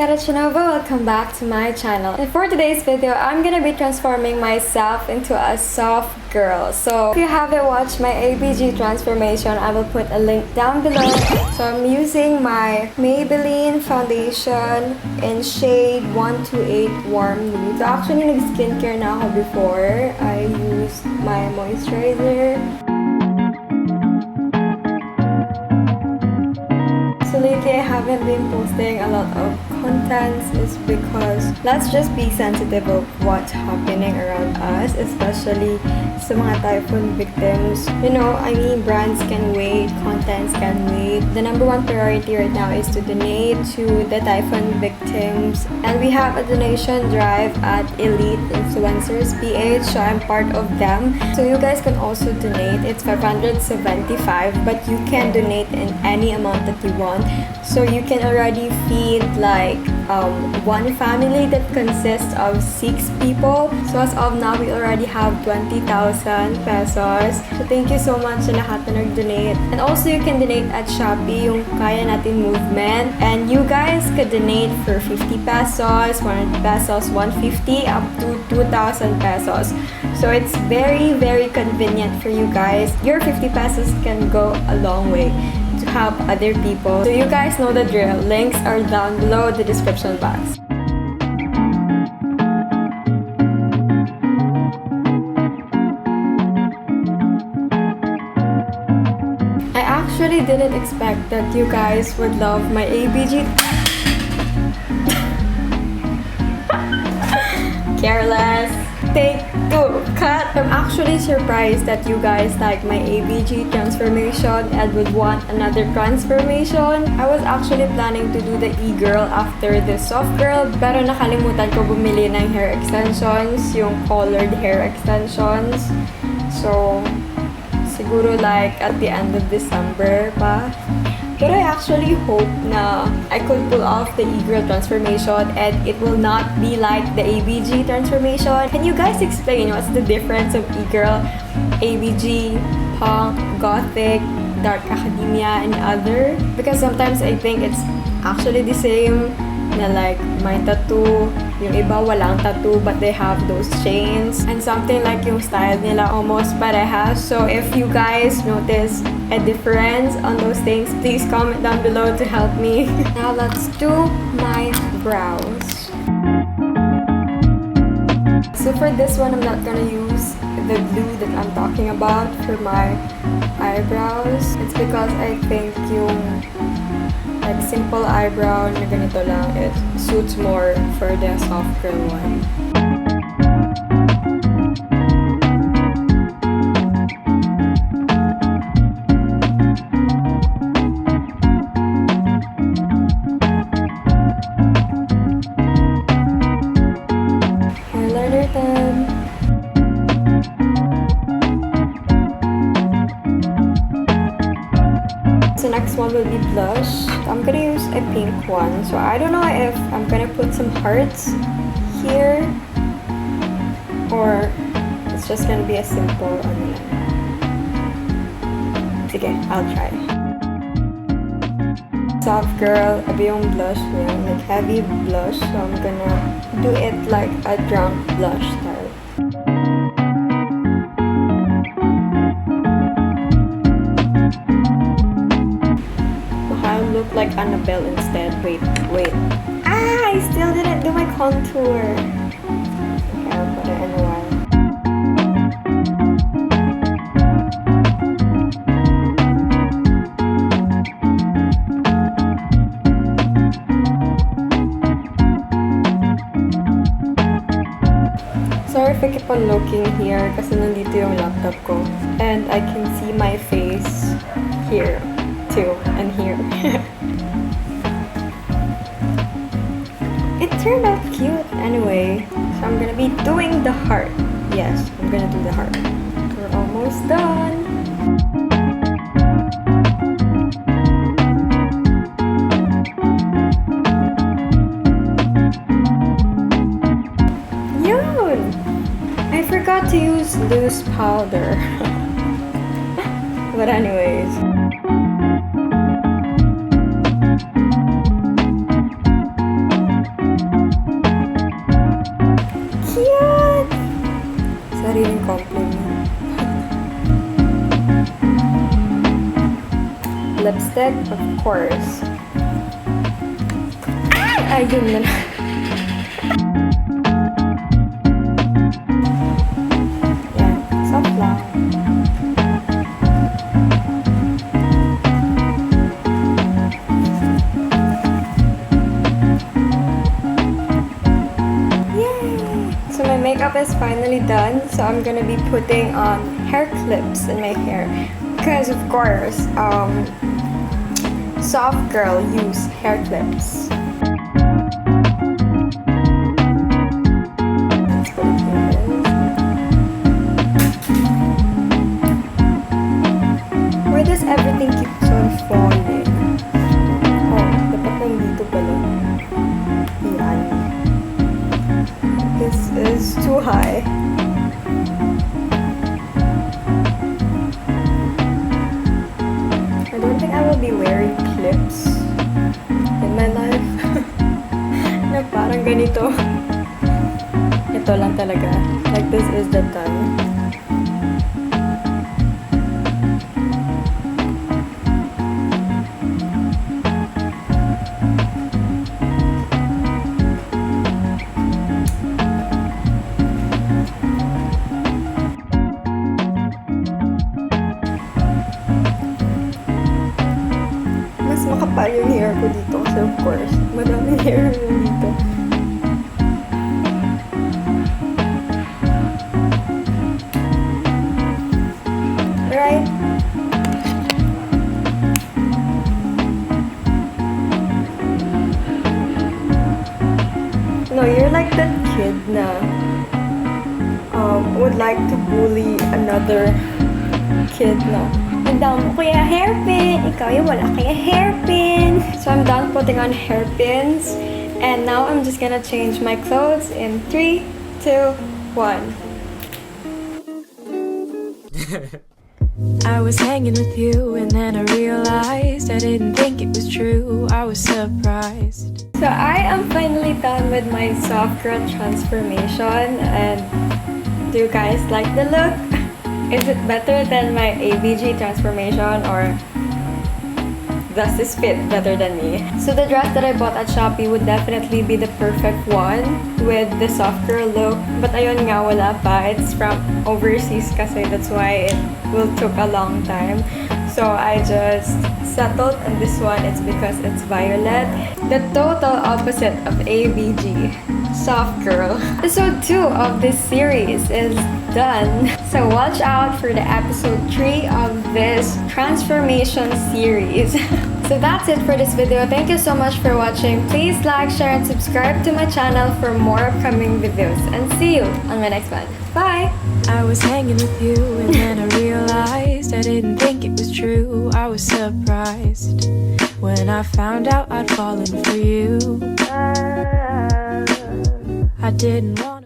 Hechanova, welcome back to my channel. And for today's video, I'm gonna be transforming myself into a soft girl. So if you haven't watched my ABG Transformation, I will put a link down below. So I'm using my Maybelline foundation in shade 128 Warm Nude. So actually, nag-skincare na ako before. I used my moisturizer. So lately, I haven't been posting a lot of contents is because let's just be sensitive of what's happening around us, especially sa mga typhoon victims. You know, I mean, brands can wait, contents can wait. The number one priority right now is to donate to the typhoon victims. And we have a donation drive at Elite Influencers PH, so I'm part of them. So you guys can also donate. It's $575, but you can donate in any amount that you want. So you can already feed like one family that consists of 6 people. So as of now, we already have 20,000 pesos. So thank you so much sa lahat na nag-donate. And also you can donate at Shopee, yung Kaya Natin movement. And you guys could donate for 50 pesos, 100 pesos, 150 up to 2,000 pesos. So it's very, very convenient for you guys. Your 50 pesos can go a long way to help other people. So you guys know the drill. Links are down below the description box. I actually didn't expect that you guys would love my ABG. Careless. Take 2. Cut. I'm actually surprised that you guys like my ABG transformation and would want another transformation. I was actually planning to do the e-girl after the soft girl, pero nakalimutan ko bumili ng hair extensions, yung colored hair extensions. So, siguro like at the end of December pa. But I actually hope na I could pull off the e-girl transformation and it will not be like the ABG transformation. Can you guys explain what's the difference of e-girl, ABG, punk, gothic, dark academia, and other? Because sometimes I think it's actually the same na like may tattoo, yung iba walang tattoo but they have those chains, and something like yung style nila almost parehas. So if you guys notice a difference on those things, please comment down below to help me. Now let's do my brows. So for this one, I'm not gonna use the glue that I'm talking about for my eyebrows. It's because I think yung like simple eyebrow na ganito lang, it suits more for the soft girl one. Eyeliner time. So next one will be blush. I'm gonna use a pink one. So I don't know if I'm gonna put some hearts here or it's just gonna be a simple ano lang. Sige, I'll try. Soft girl, abi yung blush niya, like heavy blush. So I'm gonna do it like a drunk blush style. Look like Annabelle instead. Wait. I still didn't do my contour. Okay, I'll put it in a while. Sorry if I keep on looking here kasi nandito yung laptop ko. And I can see my face here too, and here. It turned out cute anyway. So I'm gonna be doing the heart. Yes, I'm gonna do the heart. We're almost done. Yun! I forgot to use loose powder. But anyways. sariling compliment. Lipstick, of course. Ayun na lang. Yan, soft lang. So my makeup is finally done, so I'm gonna be putting on hair clips in my hair because of course soft girl use hair clips. Let's put it here. Why does everything keep sort of falling? Oh, dapat nandito pala. Yan. This is too high. I don't think I will be wearing clips in my life. Na parang ganito. Ito lang talaga. Like this is the time. Makapal yung hair ko dito kasi of course, madaming hair dito. Right? No, you're like that kid na would like to bully another kid na ang dami mo kuya hairpin, ikaw yung wala kaya hairpin. So I'm done putting on hairpins and now I'm just gonna change my clothes in 3, 2, 1. I was hanging with you and then I realized I didn't think it was true. I was surprised. So I am finally done with my soft girl transformation and do you guys like the look? Is it better than my ABG Transformation or does this fit better than me? So the dress that I bought at Shopee would definitely be the perfect one with the soft girl look. But ayun nga, wala pa. It's from overseas kasi that's why it will took a long time. So I just settled on this one. It's because it's violet. The total opposite of ABG. Soft girl. Episode 2 of this series is done. So watch out for the episode 3 of this transformation series. So that's it for this video. Thank you so much for watching. Please like, share, and subscribe to my channel for more upcoming videos. And see you on my next one. Bye! I was hanging with you and then I realized I didn't think it was true. I was surprised when I found out I'd fallen for you. I didn't want